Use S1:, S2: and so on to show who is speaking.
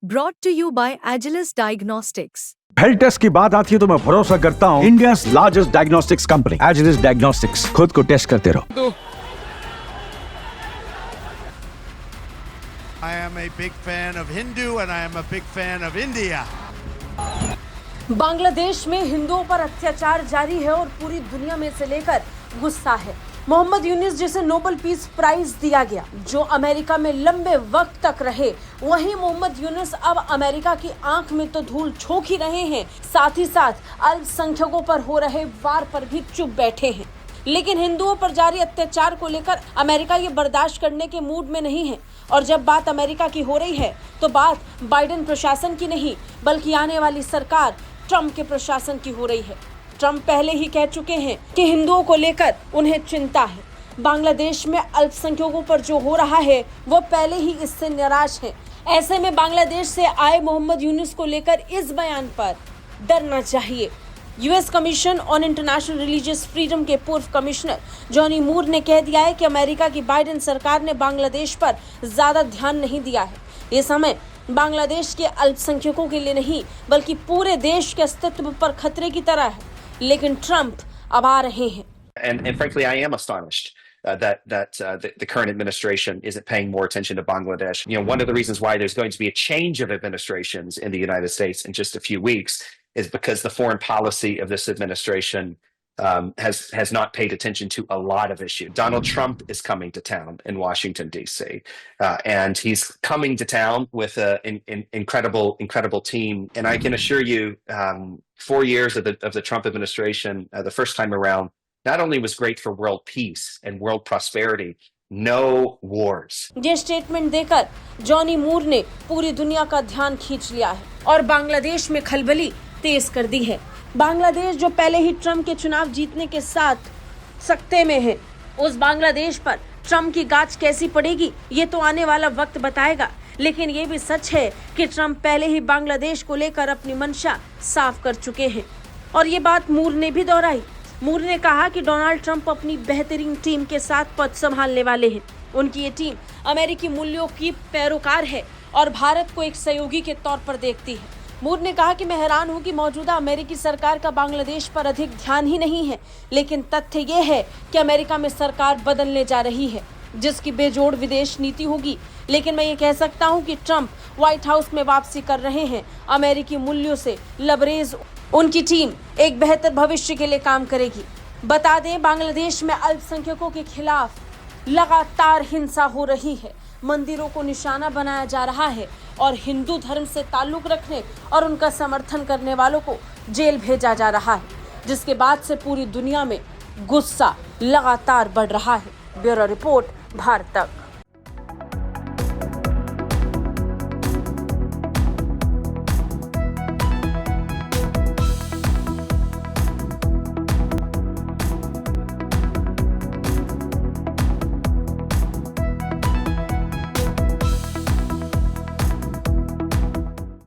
S1: Brought to you by Agilus Diagnostics.
S2: Health test की बात आती है तो मैं भरोसा करता हूँ India's largest diagnostics company Agilus Diagnostics. खुद को टेस्ट करते रहो।
S3: I am a big fan of Hindu and I am a big fan of India.
S4: Bangladesh में हिंदुओं पर अत्याचार जारी है और पूरी दुनिया में इसे लेकर गुस्सा है। मोहम्मद यूनिस जिसे नोबेल पीस प्राइज दिया गया, जो अमेरिका में लंबे वक्त तक रहे, वहीं मोहम्मद यूनिस अब अमेरिका की आंख में तो धूल झोंक ही रहे हैं, साथ ही साथ अल्पसंख्यकों पर हो रहे वार पर भी चुप बैठे हैं। लेकिन हिंदुओं पर जारी अत्याचार को लेकर अमेरिका ये बर्दाश्त करने के मूड में नहीं है। और जब बात अमेरिका की हो रही है तो बात बाइडेन प्रशासन की नहीं, बल्कि आने वाली सरकार ट्रंप के प्रशासन की हो रही है। ट्रंप पहले ही कह चुके हैं कि हिंदुओं को लेकर उन्हें चिंता है। बांग्लादेश में अल्पसंख्यकों पर जो हो रहा है वो पहले ही इससे निराश है। ऐसे में बांग्लादेश से आए मोहम्मद यूनिस को लेकर इस बयान पर डरना चाहिए। US commission on international religious freedom के पूर्व कमिश्नर जॉनी मूर ने कह दिया है कि अमेरिका की बाइडेन सरकार ने बांग्लादेश पर ज्यादा ध्यान नहीं दिया है। ये समय बांग्लादेश के अल्पसंख्यकों के लिए नहीं, बल्कि पूरे देश के अस्तित्व पर खतरे की तरह है। लेकिन ट्रंप अब आ रहे हैं।
S5: And frankly, I am astonished that the current administration isn't paying more attention to Bangladesh. You know, one of the reasons why there's going to be a change of administrations in the United States in just a few weeks is because the foreign policy of this administration has not paid attention to a lot of issues. Donald Trump is coming to town in Washington, D.C., and he's coming to town with an incredible team. And I can assure you, 4 years of the Trump administration, the first time around, not only was great for world peace and world prosperity, no wars.
S4: ये statement देकर Johnny मूर ने पूरी दुनिया का ध्यान खींच लिया है और बांग्लादेश में खलबली तेज कर दी है। बांग्लादेश जो पहले ही ट्रंप के चुनाव जीतने के साथ सख्ते में है, उस बांग्लादेश पर ट्रंप की गाज कैसी पड़ेगी ये तो आने वाला वक्त बताएगा। लेकिन ये भी सच है कि ट्रंप पहले ही बांग्लादेश को लेकर अपनी मंशा साफ कर चुके हैं और ये बात मूर ने भी दोहराई। मूर ने कहा कि डोनाल्ड ट्रंप अपनी बेहतरीन टीम के साथ पद संभालने वाले हैं। उनकी ये टीम अमेरिकी मूल्यों की पैरोकार है और भारत को एक सहयोगी के तौर पर देखती है। मूर ने कहा कि मैं हैरान हूं कि मौजूदा अमेरिकी सरकार का बांग्लादेश पर अधिक ध्यान ही नहीं है, लेकिन तथ्य ये है कि अमेरिका में सरकार बदलने जा रही है जिसकी बेजोड़ विदेश नीति होगी। लेकिन मैं ये कह सकता हूं कि ट्रंप व्हाइट हाउस में वापसी कर रहे हैं। अमेरिकी मूल्यों से लबरेज उनकी टीम एक बेहतर भविष्य के लिए काम करेगी। बता दें, बांग्लादेश में अल्पसंख्यकों के खिलाफ लगातार हिंसा हो रही है, मंदिरों को निशाना बनाया जा रहा है और हिंदू धर्म से ताल्लुक रखने और उनका समर्थन करने वालों को जेल भेजा जा रहा है, जिसके बाद से पूरी दुनिया में गुस्सा लगातार बढ़ रहा है। ब्यूरो रिपोर्ट, भारत तक।